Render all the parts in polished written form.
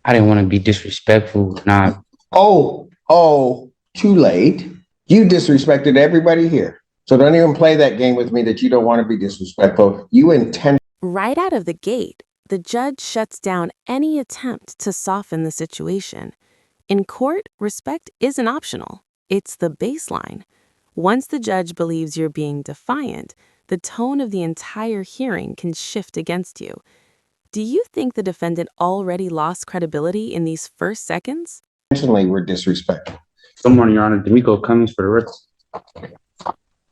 I didn't want to be disrespectful. Not. Too late. You disrespected everybody here. So don't even play that game with me that you don't want to be disrespectful. You intend. Right out of the gate, the judge shuts down any attempt to soften the situation. In court, respect isn't optional. It's the baseline. Once the judge believes you're being defiant, the tone of the entire hearing can shift against you. Do you think the defendant already lost credibility in these first seconds? Intentionally, we're disrespectful. Good morning, Your Honor. D'Amico Cummings for the record.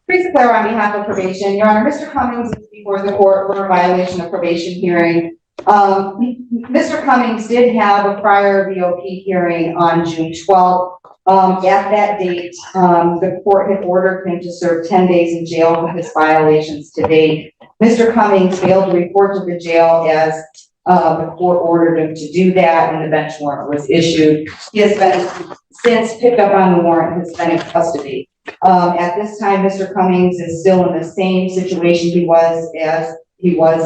Please declare on behalf of probation. Your Honor, Mr. Cummings is before the court for a violation of probation hearing. Mr. Cummings did have a prior VOP hearing on June 12th. At that date, the court had ordered him to serve 10 days in jail for his violations to date. Mr. Cummings failed to report to the jail as the court ordered him to do that, and the bench warrant was issued. He has been since picked up on the warrant, has been in custody. At this time, Mr. Cummings is still in the same situation he was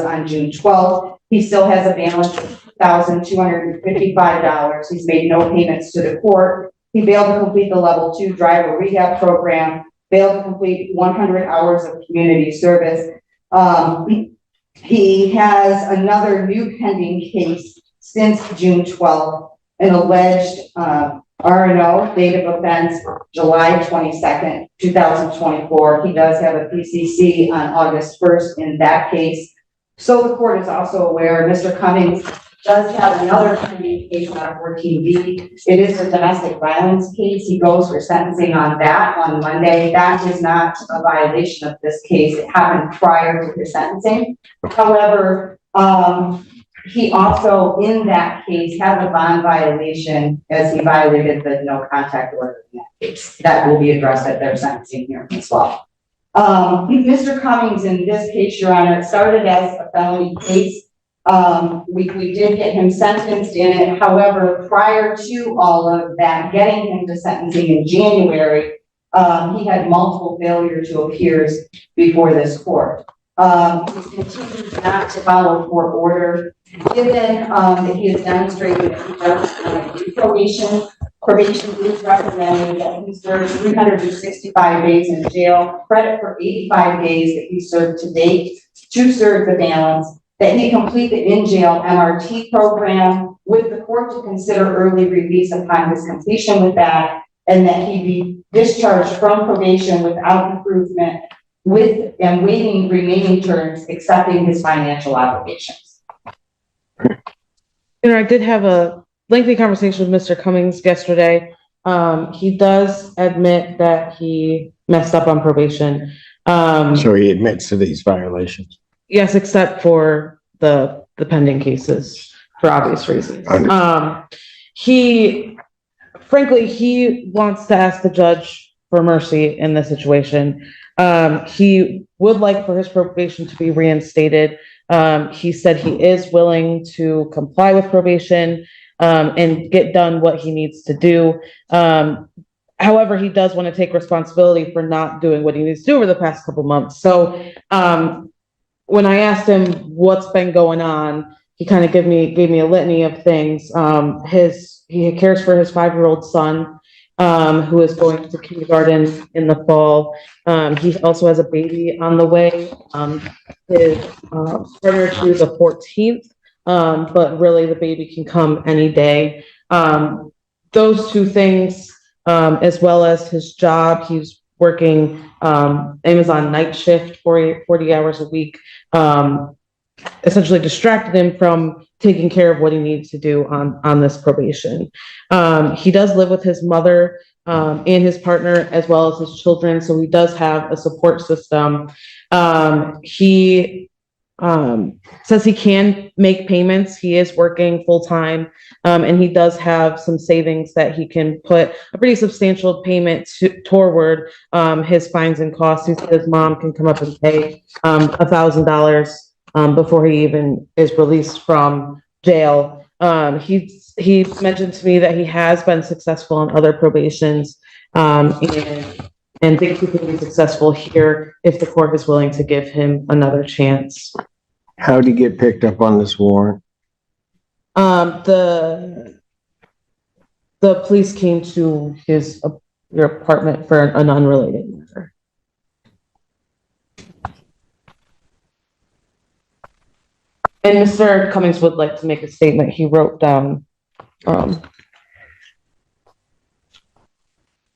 on June 12th. He still has a balance of $1,255. He's made no payments to the court. He failed to complete the level 2 driver rehab program, failed to complete 100 hours of community service. He has another new pending case since June 12th, an alleged R&O, date of offense, July 22nd, 2024. He does have a PCC on August 1st in that case. So the court is also aware Mr. Cummings does have another pending case on 14B. It is a domestic violence case. He goes for sentencing on that on Monday. That is not a violation of this case. It happened prior to his sentencing. However, he also, in that case, had a bond violation as he violated the no contact order in that case. That will be addressed at their sentencing hearing as well. Mr. Cummings, in this case, Your Honor, it started as a felony case. We did get him sentenced in it. However, prior to all of that, getting him to sentencing in January, he had multiple failure to appears before this court. He's continued not to follow court order. Given that he has demonstrated that he does do probation is recommending that he serves 365 days in jail, credit for 85 days that he served to date, to serve the balance, that he complete the in-jail MRT program with the court to consider early release upon his completion with that, and that he be discharged from probation without improvement with and waiving remaining terms, accepting his financial obligations. You know, I did have a lengthy conversation with Mr. Cummings yesterday. He does admit that he messed up on probation. So he admits to these violations. Yes, except for the pending cases for obvious reasons. He wants to ask the judge for mercy in this situation. He would like for his probation to be reinstated. He said he is willing to comply with probation and get done what he needs to do. However, he does want to take responsibility for not doing what he needs to do over the past couple months. So when I asked him what's been going on, he kind of gave me a litany of things. He cares for his 5-year-old son, who is going to kindergarten in the fall. He also has a baby on the way. His partner to the 14th, but really the baby can come any day. Those two things, as well as his job, he's working Amazon night shift 40 hours a week, essentially distracted him from taking care of what he needs to do on this probation. He does live with his mother and his partner, as well as his children, so he does have a support system. He says he can make payments. He is working full-time, and he does have some savings that he can put a pretty substantial payment toward his fines and costs. He said his mom can come up and pay $1,000 before he even is released from jail. He mentioned to me that he has been successful on other probations, and thinks he can be successful here if the court is willing to give him another chance. How did he get picked up on this warrant? The The police came to your apartment for an unrelated matter. And Mr. Cummings would like to make a statement. He wrote down,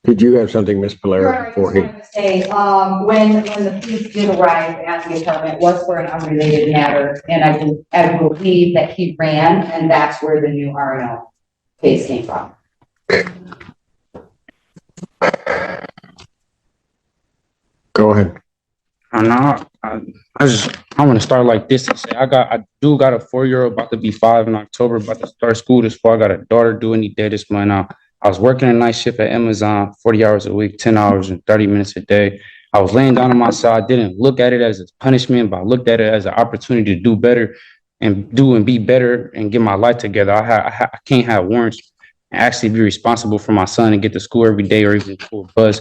Did you have something, Ms. Polero, before he? Say, when the police did arrive at the apartment, it was for an unrelated matter, and I believe that he ran, and that's where the new R&O case came from. Go ahead. And I want to start like this and say I do got a 4-year-old about to be 5 in October, about to start school this fall. I got a daughter due any day this month. Now I was working a night shift at Amazon, 40 hours a week, 10 hours and 30 minutes a day. I was laying down on my side. I didn't look at it as a punishment, but I looked at it as an opportunity to do better and be better and get my life together. I can't have warrants and actually be responsible for my son and get to school every day or even to a bus.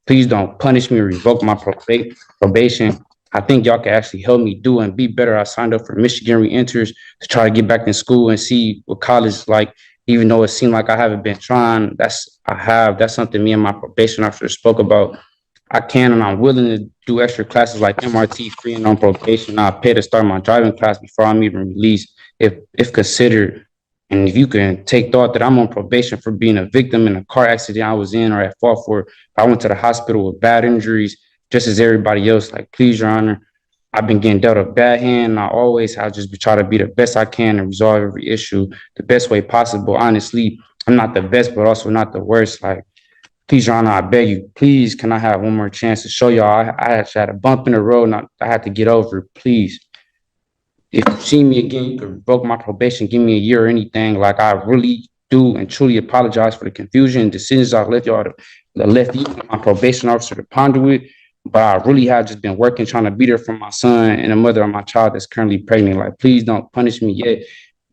Please don't punish me or revoke my probation. I think y'all can actually help me do and be better. I signed up for Michigan Reenters to try to get back in school and see what college is like, even though it seemed like I haven't been trying. That's something me and my probation officer spoke about. I can and I'm willing to do extra classes like MRT free and on probation. I'll pay to start my driving class before I'm even released if considered. And if you can take thought that I'm on probation for being a victim in a car accident I was in or at fault for, I went to the hospital with bad injuries, just as everybody else. Like, please, Your Honor, I've been getting dealt a bad hand. And I'll just try to be the best I can and resolve every issue the best way possible. Honestly, I'm not the best, but also not the worst. Like, please, Your Honor, I beg you, please, can I have one more chance to show y'all I actually had a bump in the road and I had to get over it, please. If you see me again, you can revoke my probation, give me a year or anything. Like, I really do and truly apologize for the confusion and decisions I left y'all left you and my probation officer to ponder with. But I really have just been working, trying to be there for my son and the mother of my child that's currently pregnant. Like, please don't punish me yet,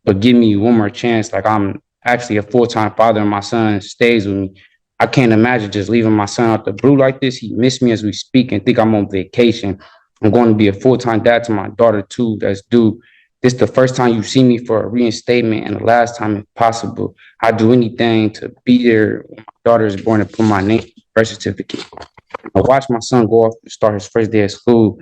but give me one more chance. Like, I'm actually a full-time father and my son stays with me. I can't imagine just leaving my son out the blue like this. He missed me as we speak and think I'm on vacation. I'm going to be a full-time dad to my daughter too, that's due. This is the first time you see me for a reinstatement and the last time if possible. I'd do anything to be there when my daughter is born and put my name on the birth certificate. I watched my son go off to start his first day of school.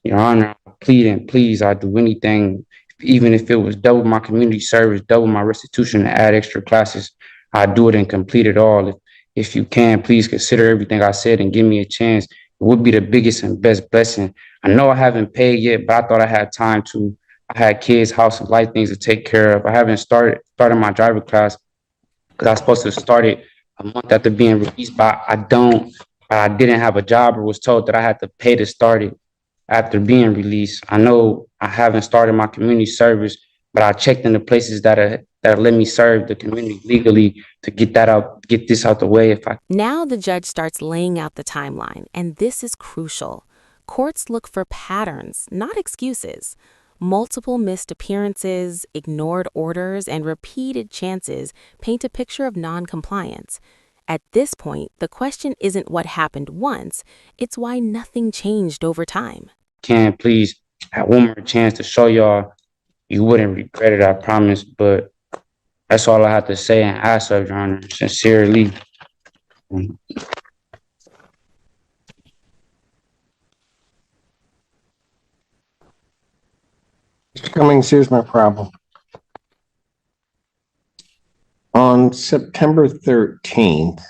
Your Honor, I plead and please, I'd do anything, even if it was double my community service, double my restitution, and add extra classes. I'd do it and complete it all. If you can, please consider everything I said and give me a chance. It would be the biggest and best blessing. I know I haven't paid yet, but I thought I had time to. I had kids, house, and life things to take care of. I haven't started my driver class because I was supposed to start it a month after being released, but I didn't have a job or was told that I had to pay to start it after being released. I know I haven't started my community service, but I checked in the places that let me serve the community legally to get this out the way. Now the judge starts laying out the timeline, and this is crucial. Courts look for patterns, not excuses. Multiple missed appearances, ignored orders, and repeated chances paint a picture of noncompliance. At this point, the question isn't what happened once, it's why nothing changed over time. Can please have one more chance to show y'all you wouldn't regret it, I promise. But that's all I have to say and ask of Your Honor, sincerely. Mr. Cummings, here's my problem. On September 13th,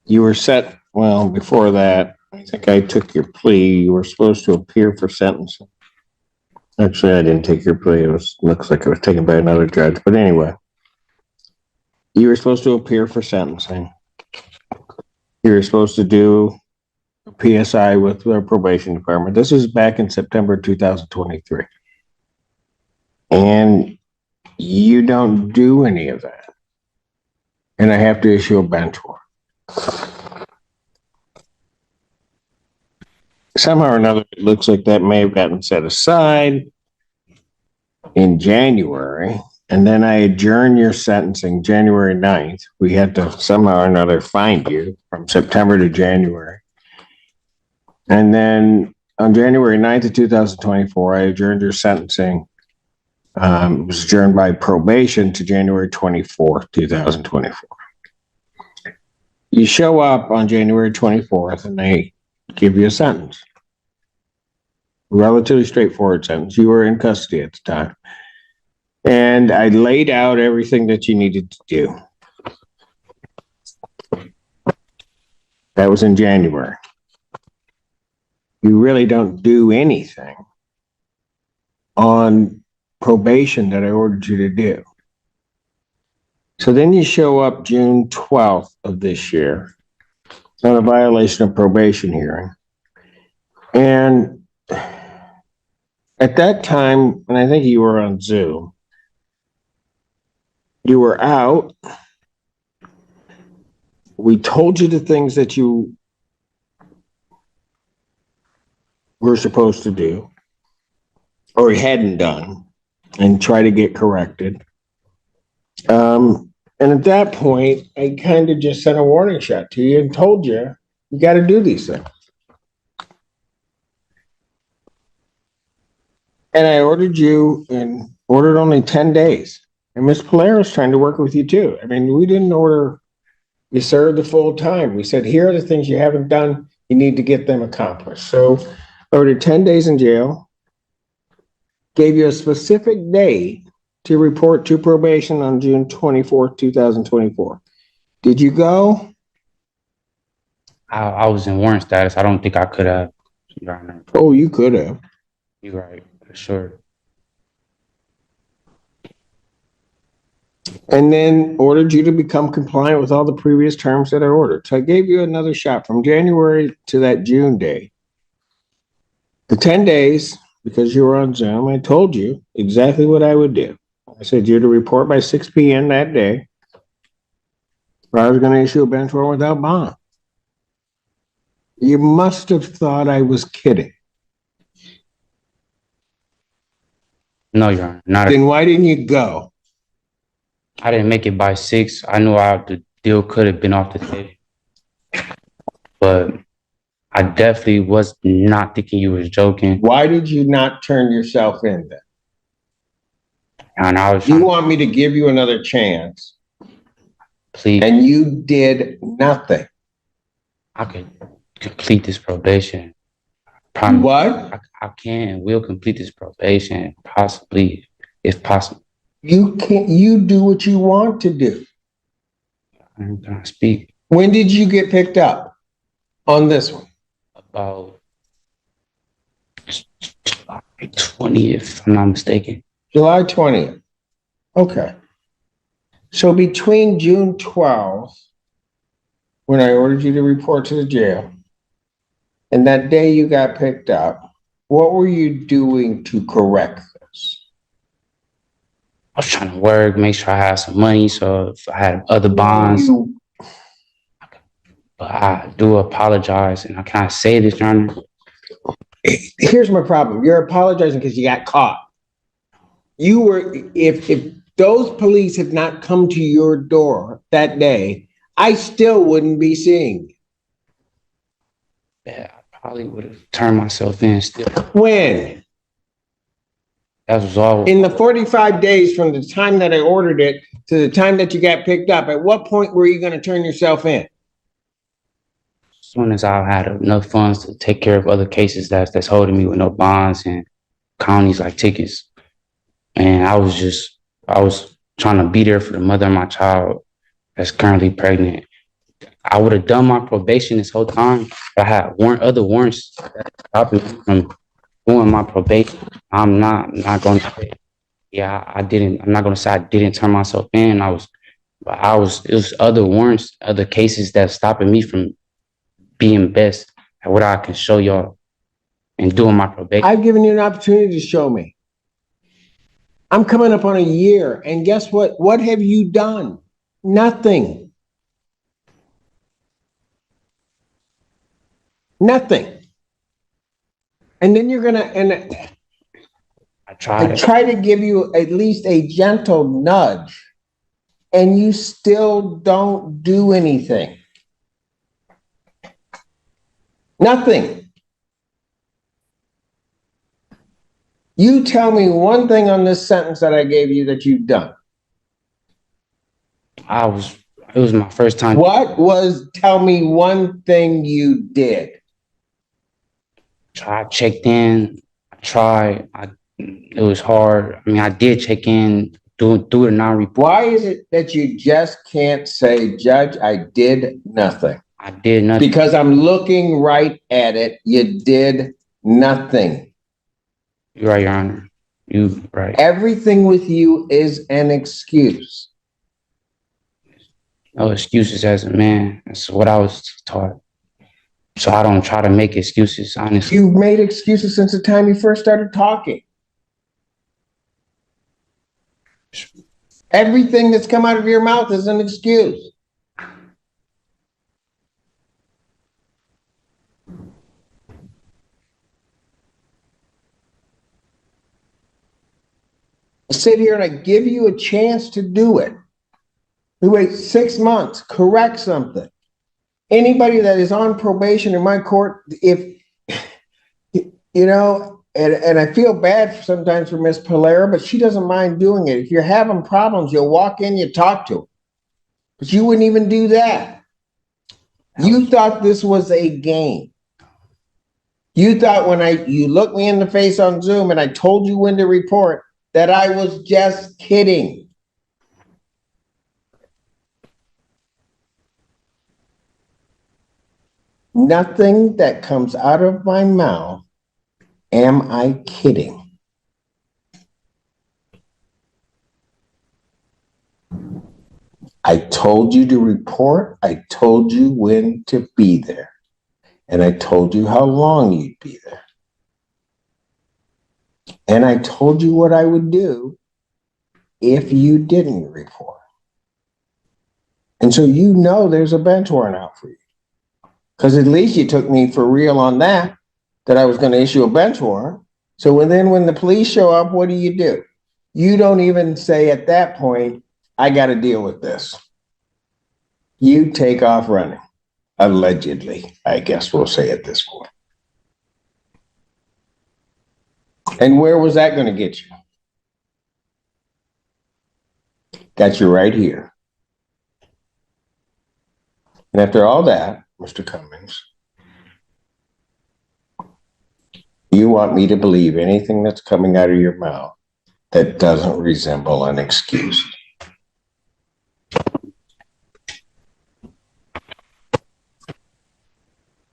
you were set, well, before that, I think I took your plea. You were supposed to appear for sentencing. Actually, I didn't take your plea. Looks like it was taken by another judge. But anyway, you were supposed to appear for sentencing. You were supposed to do a PSI with the probation department. This is back in September 2023. And you don't do any of that. And I have to issue a bench warrant. Somehow or another, it looks like that may have gotten set aside in January. And then I adjourn your sentencing January 9th. We had to somehow or another find you from September to January. And then on January 9th of 2024, I adjourned your sentencing Was adjourned by probation to January 24th, 2024. You show up on January 24th and they give you a sentence. Relatively straightforward sentence. You were in custody at the time. And I laid out everything that you needed to do. That was in January. You really don't do anything on probation that I ordered you to do. So then you show up June 12th of this year on a violation of probation hearing. And at that time, and I think you were on Zoom, you were out. We told you the things that you were supposed to do or hadn't done and try to get corrected. And at that point, I kind of just sent a warning shot to you and told you, you got to do these things. And I ordered you and ordered only 10 days. And Ms. Polaris trying to work with you too. I mean, we didn't order you served the full time. We said, here are the things you haven't done. You need to get them accomplished. So I ordered 10 days in jail, gave you a specific day to report to probation on June 24th, 2024. Did you go? I was in warrant status. I don't think I could have, Your Honor. Oh, you could have. You're right, for sure. And then ordered you to become compliant with all the previous terms that I ordered. So I gave you another shot from January to that June day. The 10 days, because you were on Zoom, I told you exactly what I would do. I said you're to report by 6 p.m. that day, or I was going to issue a bench warrant without bond. You must have thought I was kidding. No, Your Honor. Not Then why didn't you go? I didn't make it by 6. I knew the deal could have been off the table. But I definitely was not thinking you was joking. Why did you not turn yourself in then? And I was You trying want me to give you another chance, to plead. and you did nothing. I could complete this probation. Promise. What? I can and will complete this probation, possibly, if possible. You can't, you do what you want to do. I'm gonna speak When did you get picked up on this one? about July 20th, if I'm not mistaken. July 20th. Okay. So between June 12th, when I ordered you to report to the jail, and that day you got picked up, what were you doing to correct this? I was trying to work, make sure I had some money, so if I had other bonds. But I do apologize, and I can't say this, Your Honor. Here's my problem. You're apologizing because you got caught. You were, if those police had not come to your door that day, I still wouldn't be seeing you. Yeah, I probably would have turned myself in still. When? That was all. In the 45 days from the time that I ordered it to the time that you got picked up, at what point were you going to turn yourself in? As soon as I had enough funds to take care of other cases that's holding me with no bonds and counties like tickets. And I was trying to be there for the mother of my child that's currently pregnant. I would have done my probation this whole time, but I had other warrants that stopped me from doing my probation. I'm not going to say, yeah, I didn't. I'm not going to say I didn't turn myself in. It was other warrants, other cases that's stopping me from being best at what I can show y'all and doing my probation. I've given you an opportunity to show me. I'm coming up on a year, and guess what? What have you done? Nothing. Nothing. And then you're gonna, and I I tried. try to give you at least a gentle nudge, and you still don't do anything. Nothing. You tell me one thing on this sentence that I gave you that you've done. It was my first time. Tell me one thing you did. I checked in, it was hard. I mean, I did check in, do the non-report. Why is it that you just can't say, Judge, I did nothing? I did nothing. Because I'm looking right at it. You did nothing. You're right, Your Honor. You right. Everything with you is an excuse. No excuses as a man. That's what I was taught. So I don't try to make excuses, honestly. You've made excuses since the time you first started talking. Everything that's come out of your mouth is an excuse. I sit here and I give you a chance to do it. We wait 6 months, correct something. Anybody that is on probation in my court, if, you know, and I feel bad sometimes for Miss Polera, but she doesn't mind doing it. If you're having problems, you'll walk in, you talk to her. But you wouldn't even do that. You thought this was a game. You thought when you looked me in the face on Zoom and I told you when to report that I was just kidding. Nothing that comes out of my mouth am I kidding. I told you to report. I told you when to be there. And I told you how long you'd be there. And I told you what I would do if you didn't report. And so you know there's a bench warrant out for you. Because at least you took me for real on that I was going to issue a bench warrant. So when the police show up, what do? You don't even say at that point, I got to deal with this. You take off running. Allegedly, I guess we'll say at this point. And where was that going to get you? Got you right here. And after all that, Mr. Cummings, you want me to believe anything that's coming out of your mouth that doesn't resemble an excuse.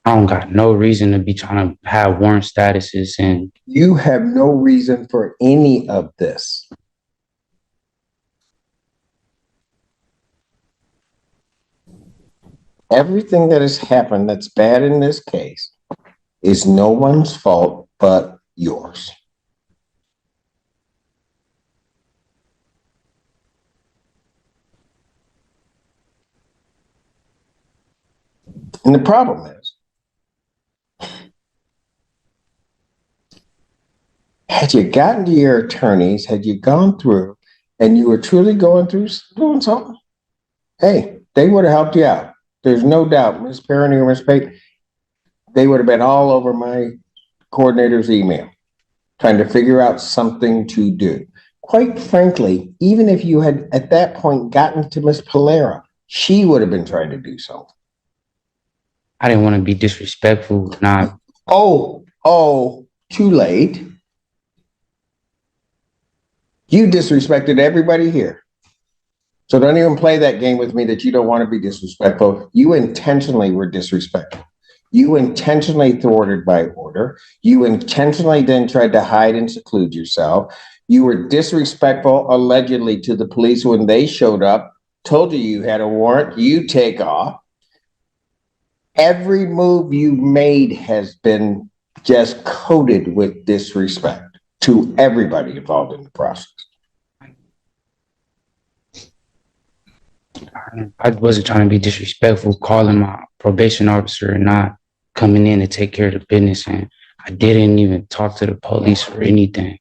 I don't got no reason to be trying to have warrant statuses, and you have no reason for any of this. Everything that has happened that's bad in this case is no one's fault but yours. And the problem is, had you gotten to your attorneys, had you gone through and you were truly going through doing something, hey, they would have helped you out. There's no doubt, Ms. Perrine or Ms. Pate, they would have been all over my coordinator's email, trying to figure out something to do. Quite frankly, even if you had at that point gotten to Ms. Polera, she would have been trying to do something. I didn't want to be disrespectful. Too late. You disrespected everybody here. So don't even play that game with me that you don't want to be disrespectful. You intentionally were disrespectful. You intentionally thwarted my order. You intentionally then tried to hide and seclude yourself. You were disrespectful, allegedly, to the police when they showed up, told you you had a warrant, you take off. Every move you made has been just coated with disrespect to everybody involved in the process. I wasn't trying to be disrespectful, calling my probation officer and not coming in to take care of the business. And I didn't even talk to the police or anything.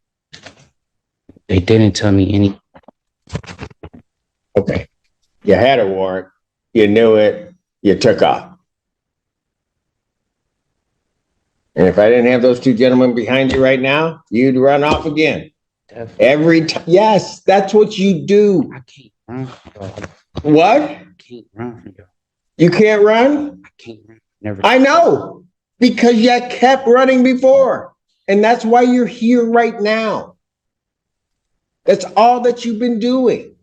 They didn't tell me anything. Okay. You had a warrant. You knew it. You took off. And if I didn't have those two gentlemen behind you right now, you'd run off again. Definitely. Every time. Yes, that's what you do. I can't run from y'all. What? I can't run from y'all. You can't run? I can't run. Never. I know, because you kept running before. And that's why you're here right now. That's all that you've been doing.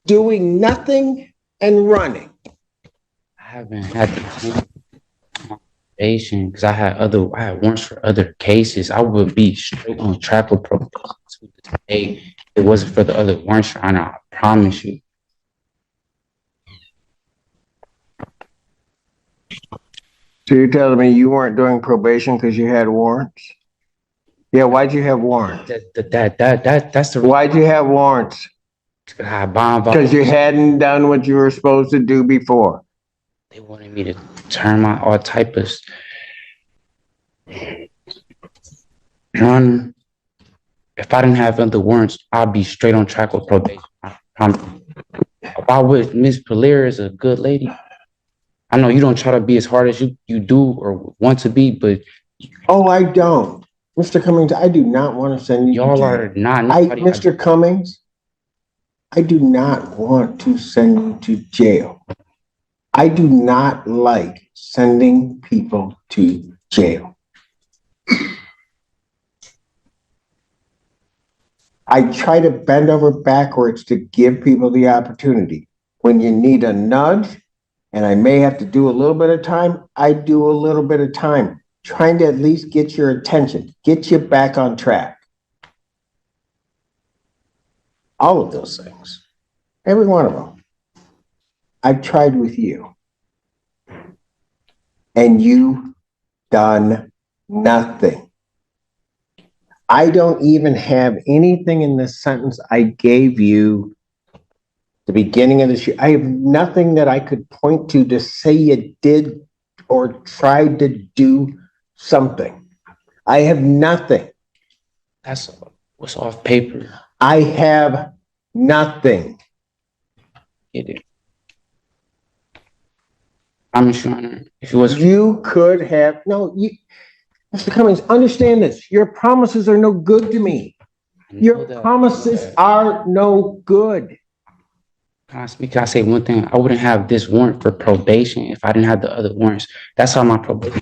Doing nothing and running. I haven't had the probation because I had warrants for other cases. I would be straight on track with probation to this day. If it wasn't for the other warrants, Your Honor, I promise you. So you're telling me you weren't doing probation because you had warrants? Yeah, why'd you have warrants? That's the Why'd you have warrants? bond. Because you hadn't done what you were supposed to do before. They wanted me to turn my all type of. Your Honor, if I didn't have other warrants, I'd be straight on track with probation. I promise. Why would Miss Polaire is a good lady? I know you don't try to be as hard as you do or want to be, but Oh, I don't. Mr. Cummings, I do not want to send you to y'all jail. are not. Mr. Cummings, I do not want to send you to jail. I do not like sending people to jail. I try to bend over backwards to give people the opportunity. When you need a nudge, and I may have to do a little bit of time, I do a little bit of time, trying to at least get your attention, get you back on track. All of those things, every one of them, I've tried with you. And you've done nothing. I don't even have anything in the sentence I gave you the beginning of this year. I have nothing that I could point to say you did or tried to do something. I have nothing. That's what's off paper. I have nothing. Get it. I'm Your Honor. If it was You could have, no, you, Mr. Cummings, understand this. Your promises are no good to me. Your promises are no good. Can I speak? Can I say one thing? I wouldn't have this warrant for probation if I didn't have the other warrants. That's how my probation.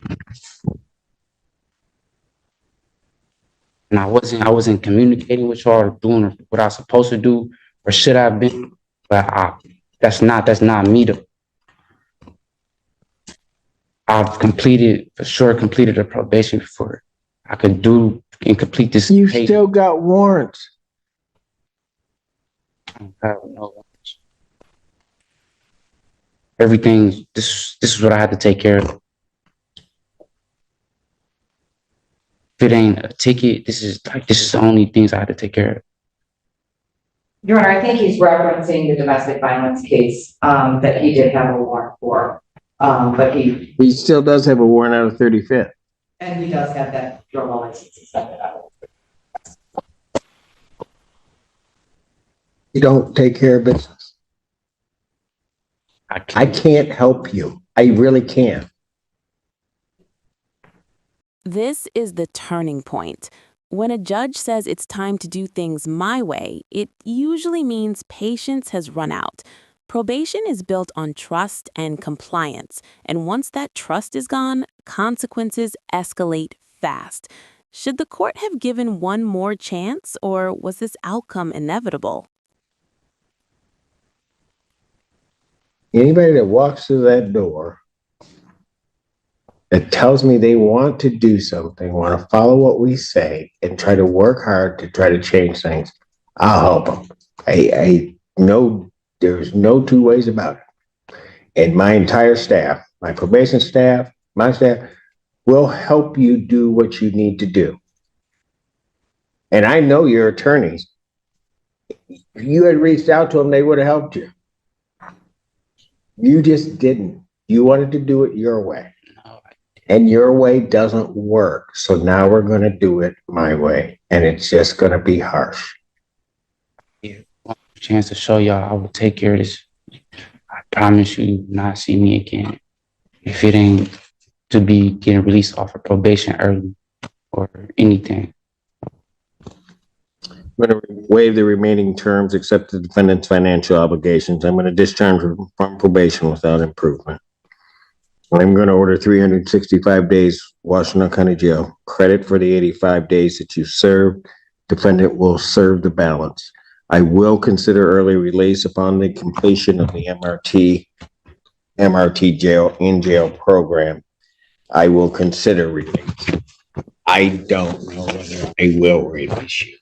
And I wasn't communicating with y'all or doing what I was supposed to do or should have been. But that's not me though. I've completed a probation before I could do and complete this. You case. still got warrants. I don't have no warrants. Everything. This is what I had to take care of. If it ain't a ticket, this is the only things I had to take care of. Your Honor, I think he's referencing the domestic violence case, that he did have a warrant for. But He still does have a warrant out of 35th. and he does have that drama license suspended out. You don't take care of business. I can't help you. I really can't. This is the turning point. When a judge says it's time to do things my way, it usually means patience has run out. Probation is built on trust and compliance, and once that trust is gone, consequences escalate fast. Should the court have given one more chance, or was this outcome inevitable? Anybody that walks through that door that tells me they want to do something, want to follow what we say, and try to work hard to try to change things, I'll help them. I know there's no two ways about it. And my entire staff, my probation staff, my staff, will help you do what you need to do. And I know your attorneys. If you had reached out to them, they would have helped you. You just didn't. You wanted to do it your way. And your way doesn't work. So now we're going to do it my way. And it's just going to be harsh. Chance to show y'all I will take care of this. I promise you not see me again. If it ain't to be getting released off of probation early or anything. I'm going to waive the remaining terms except the defendant's financial obligations. I'm going to discharge him from probation without improvement. I'm going to order 365 days Washington County Jail. Credit for the 85 days that you served. Defendant will serve the balance. I will consider early release upon the completion of the MRT jail in-jail program. I will consider release. I don't know whether I will release you.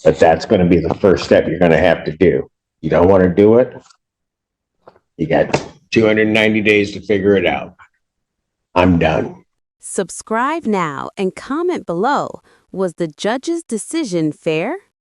But that's going to be the first step you're going to have to do. You don't want to do it? You got 290 days to figure it out. I'm done. Subscribe now and comment below. Was the judge's decision fair?